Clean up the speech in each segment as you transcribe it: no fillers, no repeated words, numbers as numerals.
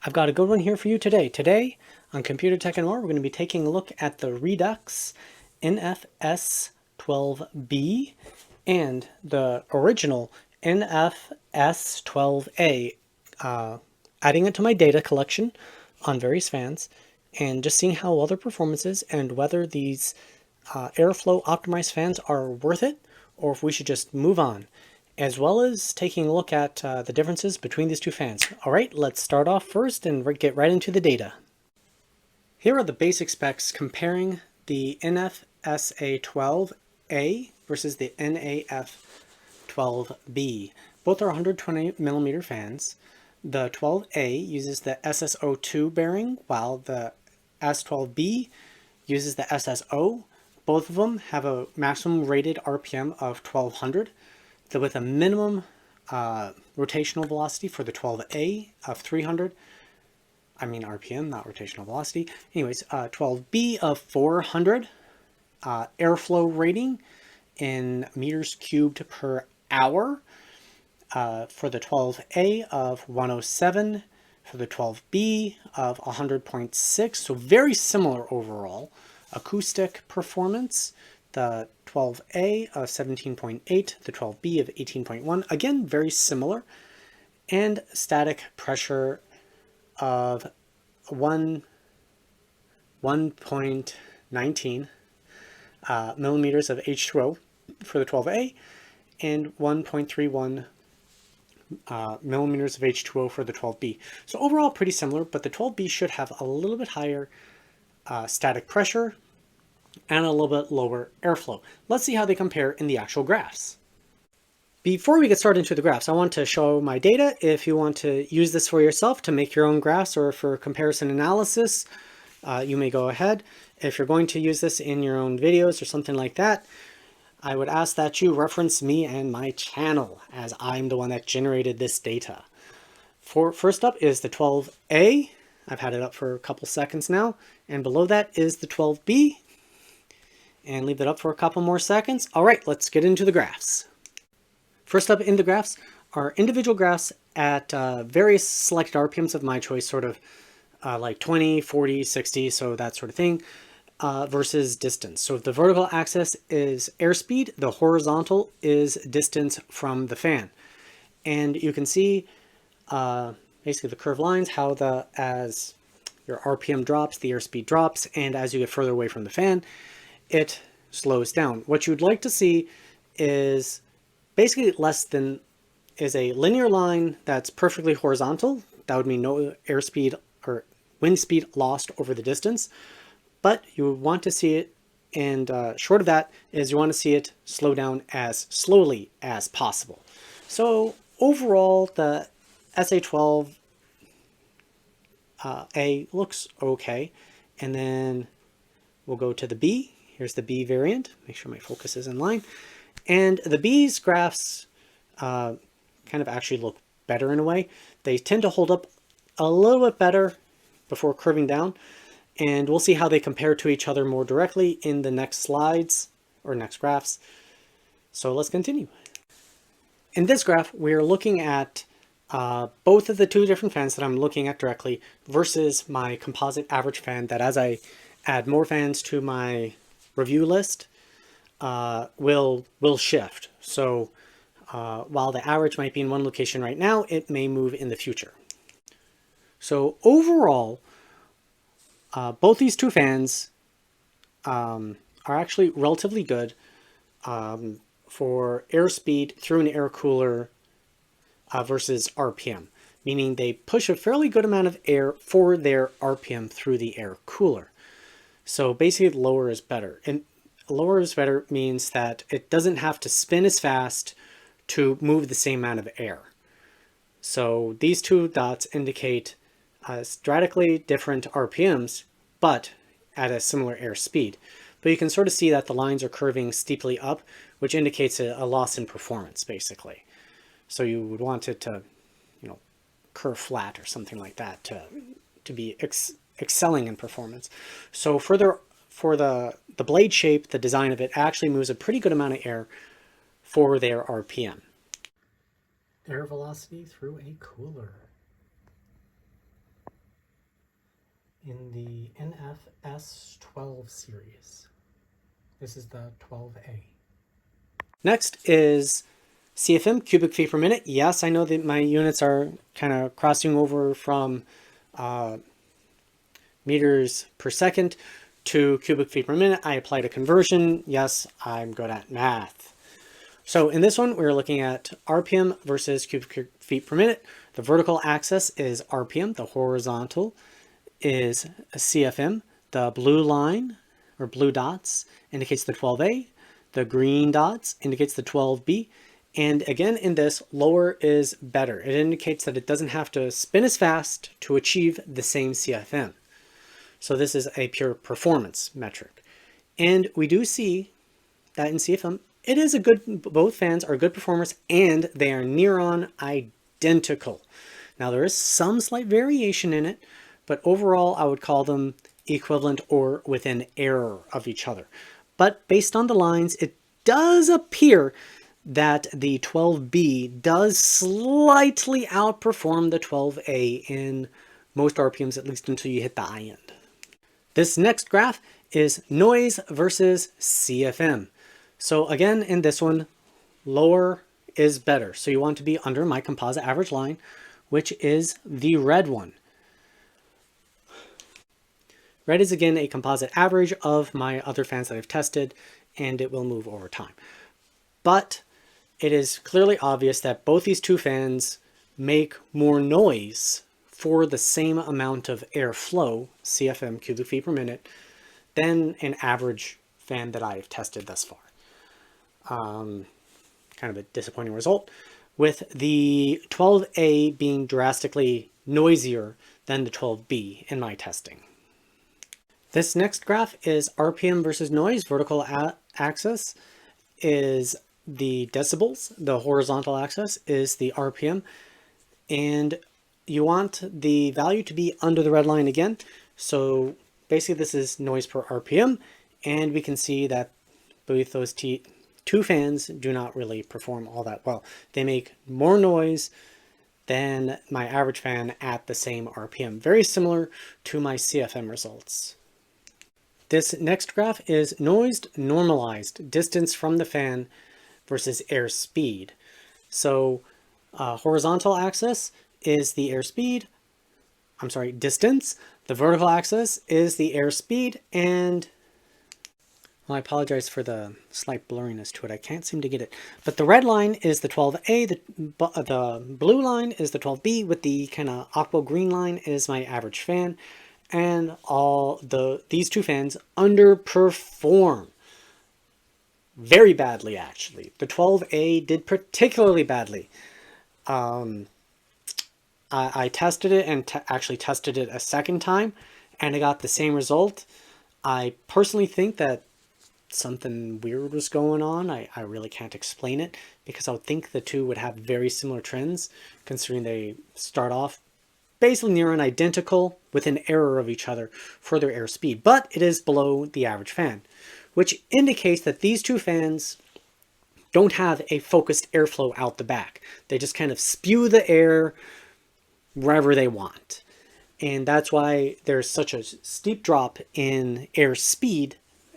I've got a good one here for you today. Today, on Computer Tech and More, we're going to be taking a look at the Redux NF-S12B and the original NF-S12A, adding it to my data collection on various fans, and just seeing how well their performance is and whether these airflow optimized fans are worth it or if we should just move on, as well as taking a look at the differences between these two fans. All right, let's start off first and get right into the data. Here are the basic specs comparing the NF-S12A versus the NF-S12B. Both are 120 millimeter fans. The 12A uses the SSO2 bearing, while the S12B uses the SSO. Both of them have a maximum rated RPM of 1200, with a minimum rotational velocity for the 12A of 300. I mean RPM, not rotational velocity. Anyways, 12B of 400, airflow rating in meters cubed per hour. For the 12A of 107, for the 12B of 100.6, so very similar overall. Acoustic performance, the 12A of 17.8, the 12B of 18.1, again very similar, and static pressure of 1.19 millimeters of H2O for the 12A and 1.31 millimeters of H2O for the 12B. So overall pretty similar, but the 12B should have a little bit higher static pressure and a little bit lower airflow. Let's see how they compare in the actual graphs. Before we get started into the graphs, I want to show my data. If you want to use this for yourself to make your own graphs or for comparison analysis, you may go ahead. If you're going to use this in your own videos or something like that, I would ask that you reference me and my channel, as I'm the one that generated this data. First up is the 12A. I've had it up for a couple seconds now. And below that is the 12B. And leave it up for a couple more seconds. All right, let's get into the graphs. First up in the graphs are individual graphs at various selected RPMs of my choice, sort of like 20, 40, 60, so that sort of thing, versus distance. So the vertical axis is airspeed, the horizontal is distance from the fan. And you can see basically the curved lines, how as your RPM drops, the airspeed drops, and as you get further away from the fan, it slows down. What you'd like to see is basically is a linear line that's perfectly horizontal. That would mean no airspeed or wind speed lost over the distance. But you want to see it, and short of that is you want to see it slow down as slowly as possible. So overall, the SA12A looks okay. And then we'll go to the B. Here's the B variant. Make sure my focus is in line. And the B's graphs kind of actually look better in a way. They tend to hold up a little bit better before curving down. And we'll see how they compare to each other more directly in the next slides or next graphs. So let's continue. In this graph, we're looking at both of the two different fans that I'm looking at directly versus my composite average fan that, as I add more fans to my review list, will shift. So while the average might be in one location right now, it may move in the future. So overall, both these two fans are actually relatively good for airspeed through an air cooler versus RPM, meaning they push a fairly good amount of air for their RPM through the air cooler. So basically lower is better. And lower is better means that it doesn't have to spin as fast to move the same amount of air. So these two dots indicate radically different RPMs, but at a similar air speed. But you can sort of see that the lines are curving steeply up, which indicates a loss in performance, basically. So you would want it to, curve flat or something like that to be excelling in performance. So for the blade shape, the design of it actually moves a pretty good amount of air for their RPM. Air velocity through a cooler. in the NF-S12 series. This is the 12A. Next is CFM, cubic feet per minute. Yes, I know that my units are kind of crossing over from meters per second to cubic feet per minute. I applied a conversion. Yes, I'm good at math. So in this one, we're looking at RPM versus cubic feet per minute. The vertical axis is RPM. The horizontal is CFM. The blue line or blue dots indicates the 12A. The green dots indicates the 12B. And again, in this, lower is better. It indicates that it doesn't have to spin as fast to achieve the same CFM. So this is a pure performance metric. And we do see that in CFM, it is a good, both fans are good performers and they are near on identical. Now there is some slight variation in it, but overall I would call them equivalent or within error of each other. But based on the lines, it does appear that the 12B does slightly outperform the 12A in most RPMs, at least until you hit the high end. This next graph is noise versus CFM. So again, in this one, lower is better. So you want to be under my composite average line, which is the red one. Red is again a composite average of my other fans that I've tested, and it will move over time. But it is clearly obvious that both these two fans make more noise for the same amount of airflow, CFM, cubic feet per minute, than an average fan that I've tested thus far. Kind of a disappointing result, with the 12A being drastically noisier than the 12B in my testing. This next graph is RPM versus noise. Vertical axis is the decibels. The horizontal axis is the RPM. And you want the value to be under the red line again. So basically this is noise per RPM. And we can see that both those two fans do not really perform all that well. They make more noise than my average fan at the same RPM. Very similar to my CFM results. This next graph is noised normalized distance from the fan versus airspeed. So horizontal axis is the distance. The vertical axis is the airspeed, and well, I apologize for the slight blurriness to it. I can't seem to get it. But the red line is the 12A, the blue line is the 12B, with the kind of aqua green line is my average fan. And these two fans underperform very badly, actually. The 12A did particularly badly. I tested it and actually tested it a second time, and I got the same result. I personally think that something weird was going on. I really can't explain it, because I would think the two would have very similar trends, considering they start off basically near an identical with an error of each other for their airspeed, but it is below the average fan, which indicates that these two fans don't have a focused airflow out the back. They just kind of spew the air wherever they want. And that's why there's such a steep drop in airspeed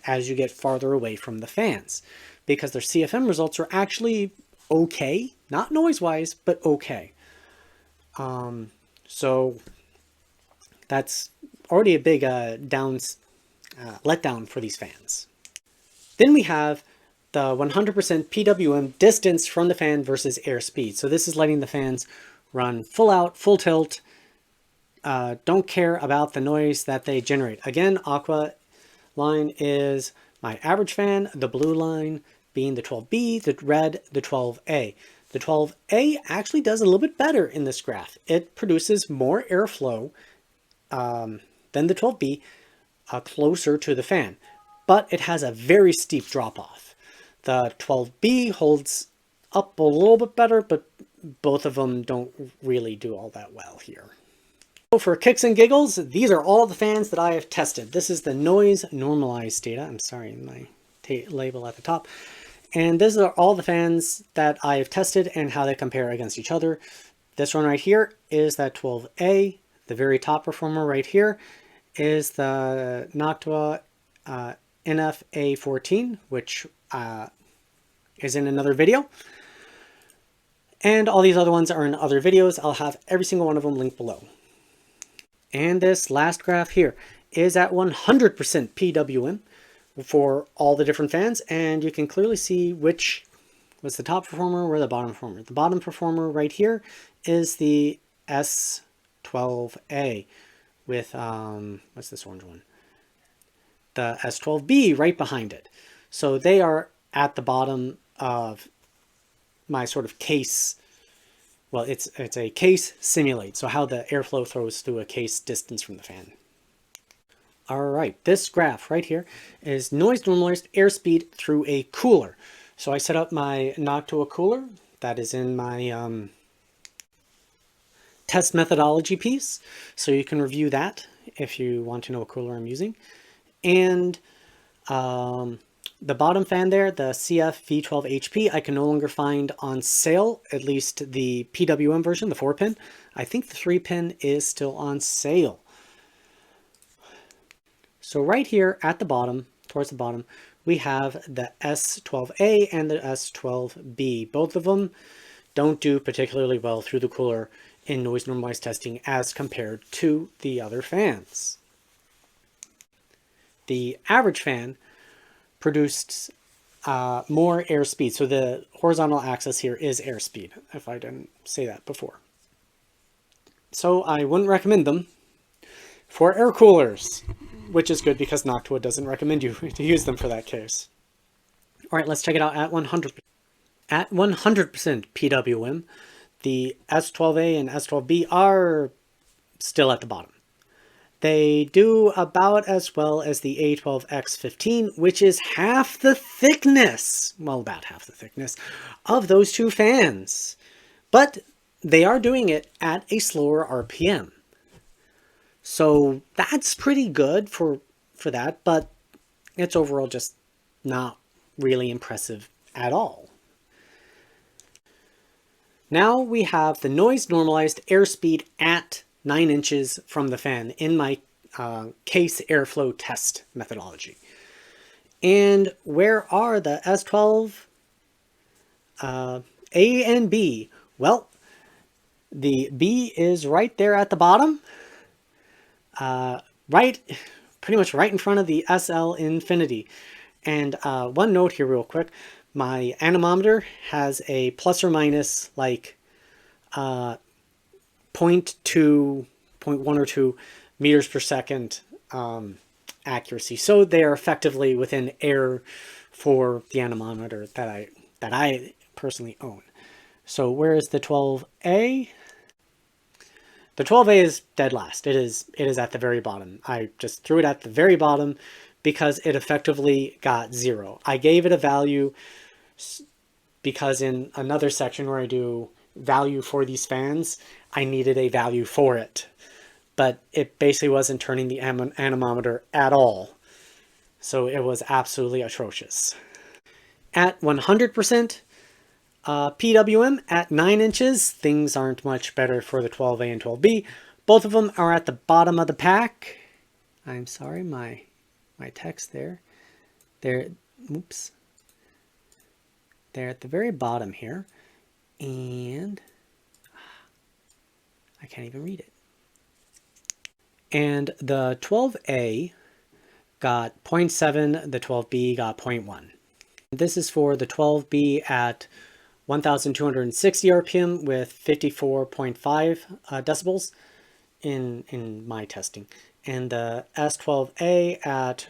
as you get farther away from the fans, because their CFM results are actually okay, not noise-wise, but okay. So that's already a big letdown for these fans. Then we have the 100% PWM distance from the fan versus airspeed. So this is letting the fans run full out, full tilt, don't care about the noise that they generate. Again, aqua line is my average fan, the blue line being the 12B, the red, the 12A. The 12A actually does a little bit better in this graph. It produces more airflow than the 12B closer to the fan, but it has a very steep drop off. The 12B holds up a little bit better, but both of them don't really do all that well here. So for kicks and giggles, these are all the fans that I have tested. This is the noise normalized data. I'm sorry, my label at the top. And these are all the fans that I have tested and how they compare against each other. This one right here is that 12A, the very top performer right here. is the Noctua NF-A14, which is in another video. And all these other ones are in other videos. I'll have every single one of them linked below. And this last graph here is at 100% PWM for all the different fans. And you can clearly see which was the top performer or the bottom performer. The bottom performer right here is the S12A with, what's this orange one? The S12B right behind it. So they are at the bottom of my sort of case. Well, it's a case simulate, so how the airflow throws through a case distance from the fan. All right, this graph right here is noise normalized airspeed through a cooler. So I set up my Noctua cooler that is in my test methodology piece, so you can review that if you want to know what cooler I'm using. And the bottom fan there, the CFV12HP, I can no longer find on sale, at least the PWM version, the 4-pin. I think the 3-pin is still on sale. So right here at the bottom, towards the bottom, we have the S12A and the S12B. Both of them don't do particularly well through the cooler in noise normalized testing as compared to the other fans. The average fan produced more airspeed. So the horizontal axis here is airspeed, if I didn't say that before. So I wouldn't recommend them for air coolers, which is good because Noctua doesn't recommend you to use them for that case. All right, let's check it out at 100%. At 100% PWM, the S12A and S12B are still at the bottom. They do about as well as the A12X15, which is half the thickness, well, about half the thickness, of those two fans. But they are doing it at a slower RPM. So that's pretty good for that, but it's overall just not really impressive at all. Now we have the noise normalized airspeed at 9 inches from the fan in my case airflow test methodology. And where are the S12 A and B? Well, the B is right there at the bottom, pretty much right in front of the SL Infinity. And one note here real quick, my anemometer has a plus or minus like 0.2, 0.1 or 2 meters per second accuracy. So they are effectively within air for the anemometer that I personally own. So where is the 12A? The 12A is dead last. It is at the very bottom. I just threw it at the very bottom because it effectively got 0. I gave it a value because in another section where I do value for these fans, I needed a value for it, but it basically wasn't turning the anemometer at all. So it was absolutely atrocious. At 100% PWM at 9 inches, things aren't much better for the 12A and 12B. Both of them are at the bottom of the pack. I'm sorry, my text there. Oops. They're at the very bottom here. And I can't even read it. And the 12A got 0.7, the 12B got 0.1. This is for the 12B at 1,260 RPM with 54.5 decibels in my testing. And the S12A at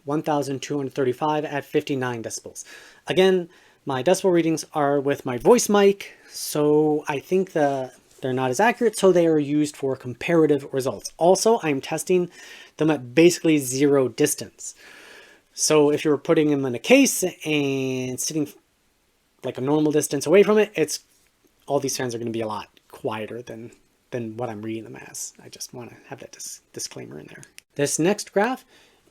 1,235 at 59 decibels. Again, my decibel readings are with my voice mic, so I think they're not as accurate, so they are used for comparative results. Also, I'm testing them at basically 0 distance. So if you're putting them in a case and sitting like a normal distance away from it, all these fans are going to be a lot quieter than what I'm reading them as. I just want to have that disclaimer in there. This next graph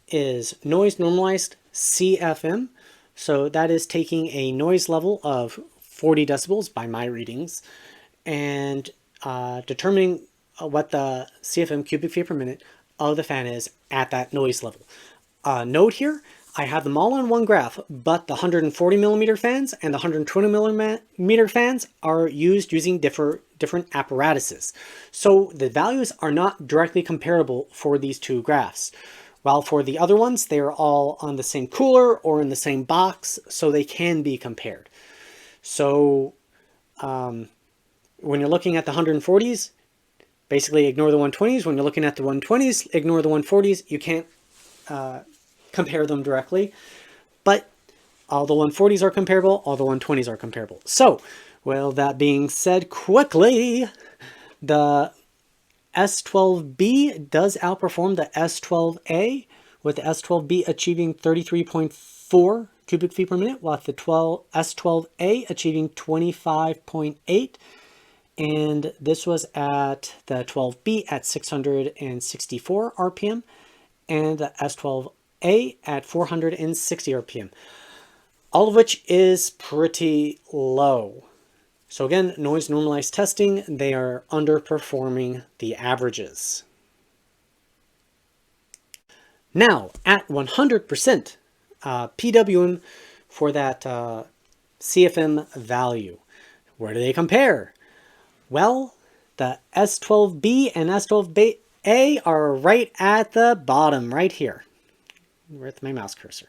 is noise normalized CFM. So that is taking a noise level of 40 decibels by my readings and determining what the CFM cubic feet per minute of the fan is at that noise level. Note here, I have them all on one graph, but the 140 millimeter fans and the 120 millimeter fans are used using different apparatuses. So the values are not directly comparable for these two graphs. While for the other ones, they are all on the same cooler or in the same box, so they can be compared. So when you're looking at the 140s, basically ignore the 120s. When you're looking at the 120s, ignore the 140s. You can't compare them directly, but all the 140s are comparable, all the 120s are comparable. So, well, that being said, quickly, the S12B does outperform the S12A, with the S12B achieving 33.4 cubic feet per minute, while the S12A achieving 25.8. And this was at the 12B at 664 RPM, and the S12A at 460 RPM, all of which is pretty low. So again, noise normalized testing, they are underperforming the averages. Now, at 100% PWM for that CFM value, where do they compare? Well, the S12B and S12A are right at the bottom, right here, with my mouse cursor.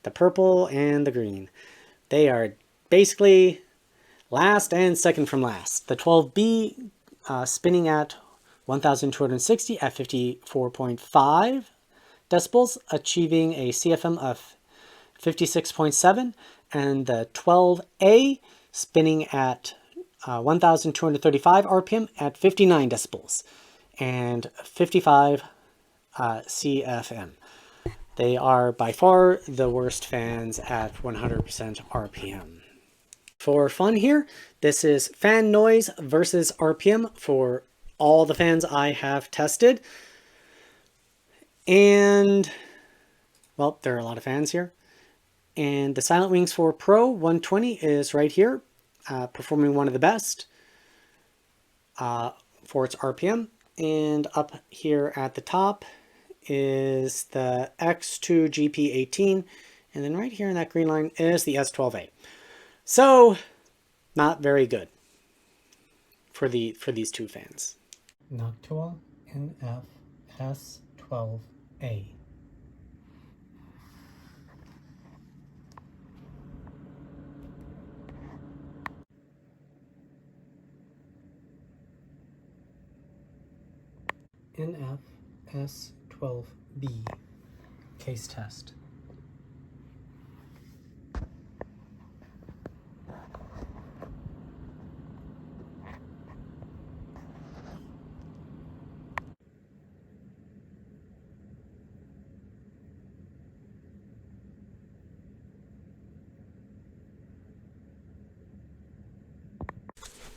The purple and the green. They are basically last and second from last. The 12B spinning at 1,260 at 54.5 decibels, achieving a CFM of 56.7, and the 12A spinning at 1,235 RPM at 59 decibels and 55 CFM. They are by far the worst fans at 100% RPM. For fun here, this is fan noise versus RPM for all the fans I have tested. And, well, there are a lot of fans here. And the Silent Wings 4 Pro 120 is right here, performing one of the best for its RPM. And up here at the top is the X2 GP18. And then right here in that green line is the S12A. So, not very good for these two fans. Noctua NF-S12A. NF-S12B case test.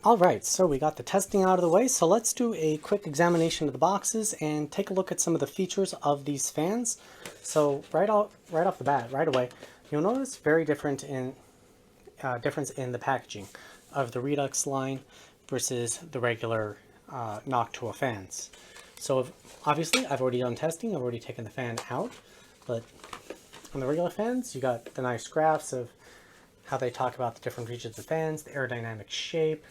All right, so we got the testing out of the way, so let's do a quick examination of the boxes and take a look at some of the features of these fans. So right off the bat, right away, you'll notice very difference in the packaging of the Redux line versus the regular Noctua fans. So obviously, I've already done testing, I've already taken the fan out, but on the regular fans, you got the nice graphs of how they talk about the different regions of fans, the aerodynamic shape,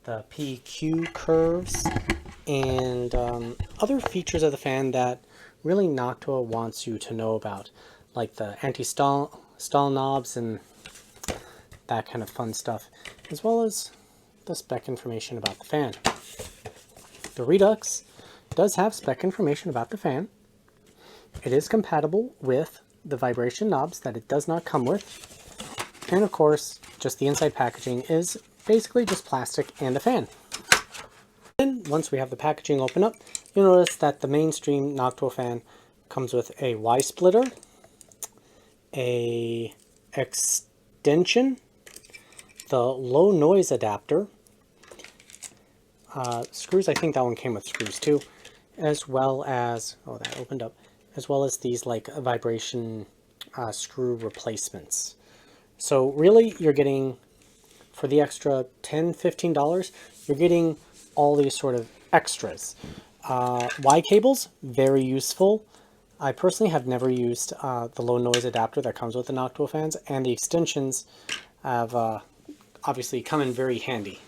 the PQ curves, and other features of the fan that really Noctua wants you to know about, like the anti-stall knobs and that kind of fun stuff, as well as the spec information about the fan. The Redux does have spec information about the fan. It is compatible with the vibration knobs that it does not come with. And of course, just the inside packaging is basically just plastic and a fan. Then once we have the packaging open up, you'll notice that the mainstream Noctua fan comes with a Y splitter, a extension, the low noise adapter, screws. I think that one came with screws too, as well as, oh, that opened up, as well as these like vibration screw replacements. So really, you're getting, for the extra $10–15, you're getting all these sort of extras. Y cables, very useful. I personally have never used the low noise adapter that comes with the Noctua fans, and the extensions have obviously come in very handy.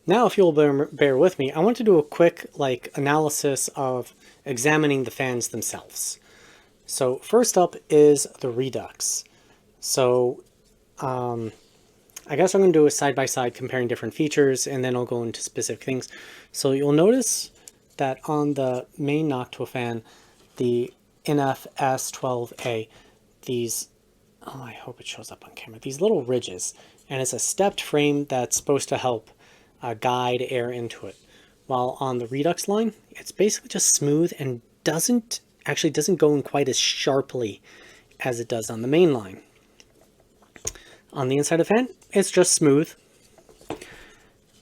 Now, if you'll bear with me, I want to do a quick analysis of examining the fans themselves. So first up is the Redux. So I guess I'm going to do a side-by-side comparing different features, and then I'll go into specific things. So you'll notice that on the main Noctua fan, the NF-S12A, these, oh, I hope it shows up on camera, these little ridges, and it's a stepped frame that's supposed to help guide air into it. While on the Redux line, it's basically just smooth and doesn't go in quite as sharply as it does on the main line. On the inside of the fan, it's just smooth.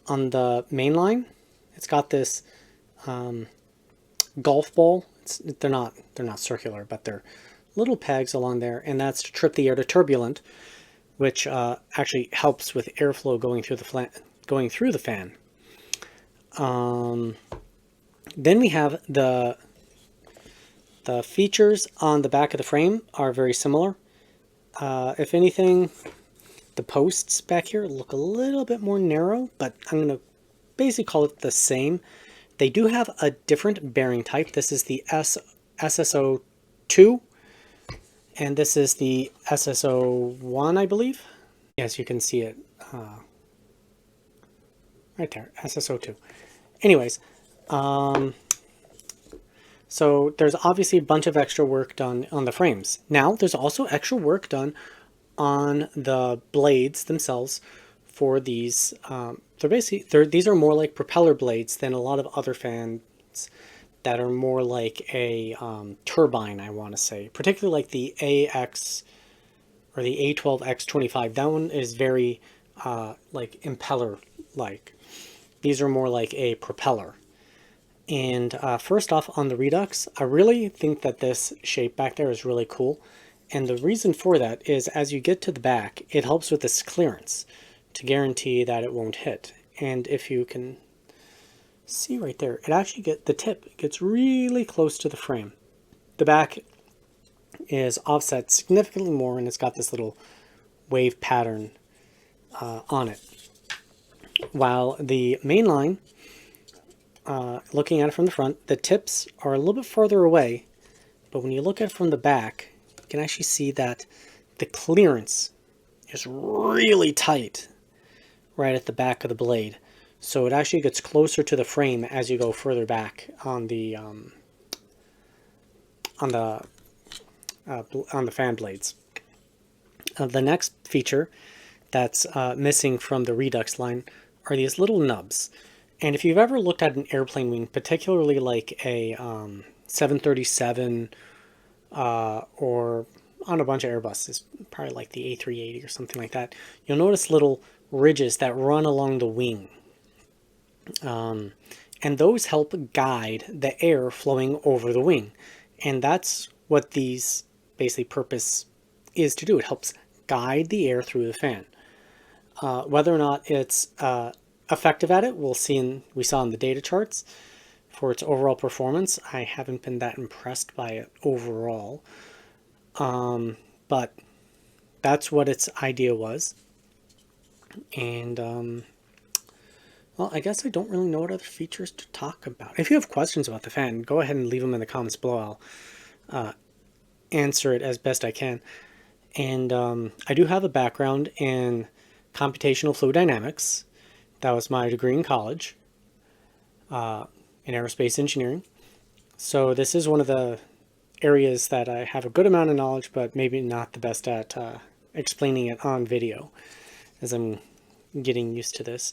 On the main line, it's got this golf ball. They're not circular, but they're little pegs along there, and that's to trip the air to turbulent, which actually helps with airflow going through the fan. Then we have the features on the back of the frame are very similar. If anything, the posts back here look a little bit more narrow, but I'm going to basically call it the same. They do have a different bearing type. This is the SSO2, and this is the SSO1, I believe. Yes, you can see it right there, SSO2. Anyways, so there's obviously a bunch of extra work done on the frames. Now, there's also extra work done on the blades themselves for these. These are more like propeller blades than a lot of other fans that are more like a turbine, I want to say. Particularly like the AX or the A12X25. That one is very like impeller-like. These are more like a propeller. And first off, on the Redux, I really think that this shape back there is really cool. And the reason for that is as you get to the back, it helps with this clearance to guarantee that it won't hit. And if you can see right there, it actually the tip gets really close to the frame. The back is offset significantly more, and it's got this little wave pattern on it. While the main line, looking at it from the front, the tips are a little bit further away, but when you look at it from the back, you can actually see that the clearance is really tight right at the back of the blade. So it actually gets closer to the frame as you go further back on the fan blades. The next feature that's missing from the Redux line are these little nubs. And if you've ever looked at an airplane wing, particularly like a 737 or on a bunch of Airbuses, probably like the A380 or something like that, you'll notice little ridges that run along the wing. And those help guide the air flowing over the wing. And that's what these basically purpose is to do. It helps guide the air through the fan. Whether or not it's effective at it, we saw in the data charts for its overall performance. I haven't been that impressed by it overall, but that's what its idea was. And well, I guess I don't really know what other features to talk about. If you have questions about the fan, go ahead and leave them in the comments below. I'll answer it as best I can. And I do have a background in computational fluid dynamics. That was my degree in college in aerospace engineering. So this is one of the areas that I have a good amount of knowledge, but maybe not the best at explaining it on video, as I'm getting used to this.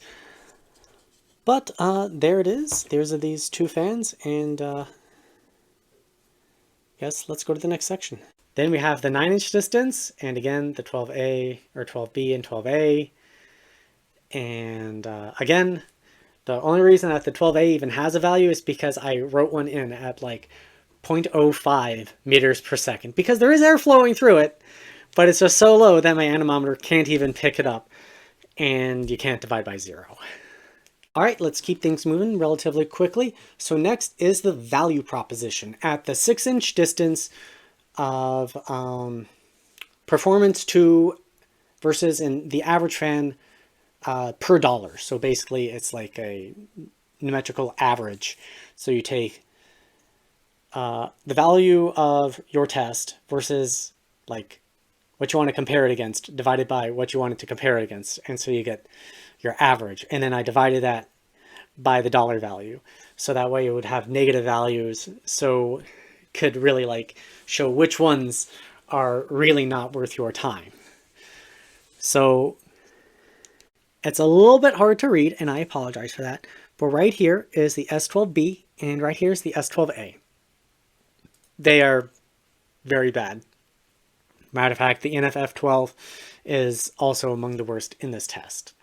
But there it is. There's these two fans, and yes, let's go to the next section. Then we have the 9-inch distance, and again, the 12A or 12B and 12A. And again, the only reason that the 12A even has a value is because I wrote one in at like 0.05 meters per second, because there is air flowing through it, but it's just so low that my anemometer can't even pick it up, and you can't divide by 0. All right, let's keep things moving relatively quickly. So next is the value proposition. At the 6-inch distance of performance to versus in the average fan per dollar. So basically it's like a numerical average. So you take the value of your test versus like what you want to compare it against divided by what you wanted to compare it against. And so you get your average. And then I divided that by the dollar value. So that way it would have negative values. So could really like show which ones are really not worth your time. So it's a little bit hard to read, and I apologize for that. But right here is the S12B, and right here is the S12A. They are very bad. Matter of fact, the NF-F12 is also among the worst in this test.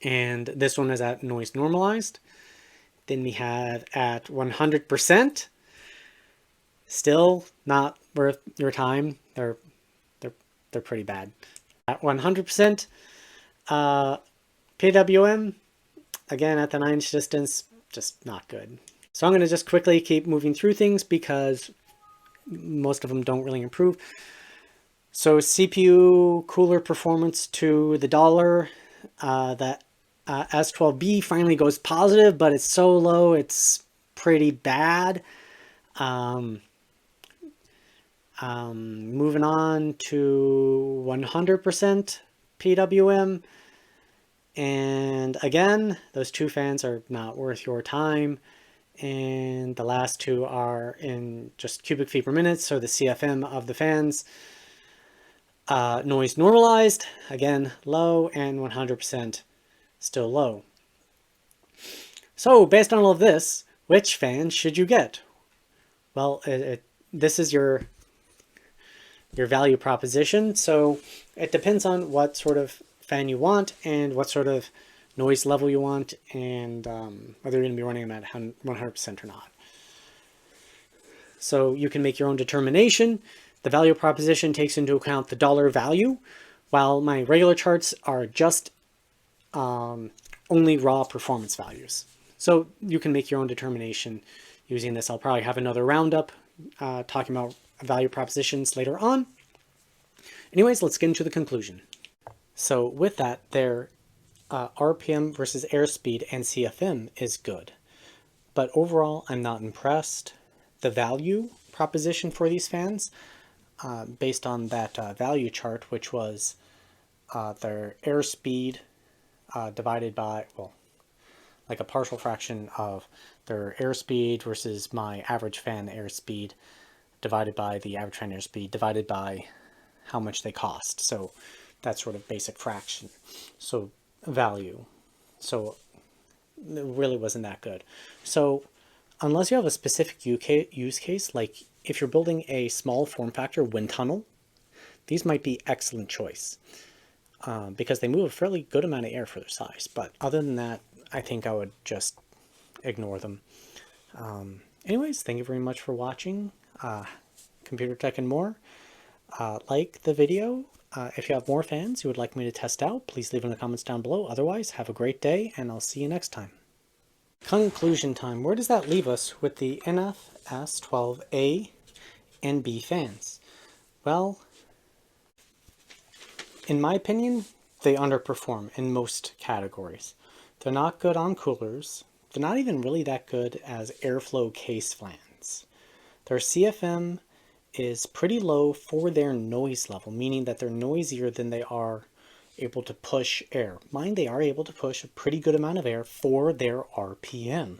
And this one is at noise normalized. Then we have at 100%. Still not worth your time. They're pretty bad. At 100%, PWM, again at the 9-inch distance, just not good. So I'm going to just quickly keep moving through things because most of them don't really improve. So CPU cooler performance to the dollar, that S12B finally goes positive, but it's so low, it's pretty bad. Moving on to 100% PWM. And again, those two fans are not worth your time. And the last two are in just cubic feet per minute. So the CFM of the fans, noise normalized, again, low, and 100% still low. So based on all of this, which fan should you get? Well, this is your value proposition. So it depends on what sort of fan you want and what sort of noise level you want, and whether you're going to be running them at 100% or not. So you can make your own determination. The value proposition takes into account the dollar value, while my regular charts are just only raw performance values. So you can make your own determination using this. I'll probably have another roundup talking about value propositions later on. Anyways, let's get into the conclusion. So with that, their RPM versus airspeed and CFM is good. But overall, I'm not impressed. The value proposition for these fans, based on that value chart, which was their airspeed divided by, well, like a partial fraction of their airspeed versus my average fan airspeed divided by the average fan airspeed divided by how much they cost. So that's sort of basic fraction. So value. So it really wasn't that good. So unless you have a specific use case, like if you're building a small form factor wind tunnel, these might be excellent choice because they move a fairly good amount of air for their size. But other than that, I think I would just ignore them. Anyways, thank you very much for watching Computer Tech and More. Like the video. If you have more fans you would like me to test out, please leave in the comments down below. Otherwise, have a great day, and I'll see you next time. Conclusion time. Where does that leave us with the NF-S12A and B fans? Well, in my opinion, they underperform in most categories. They're not good on coolers. They're not even really that good as airflow case fans. Their CFM is pretty low for their noise level, meaning that they're noisier than they are able to push air. Mind, they are able to push a pretty good amount of air for their RPM.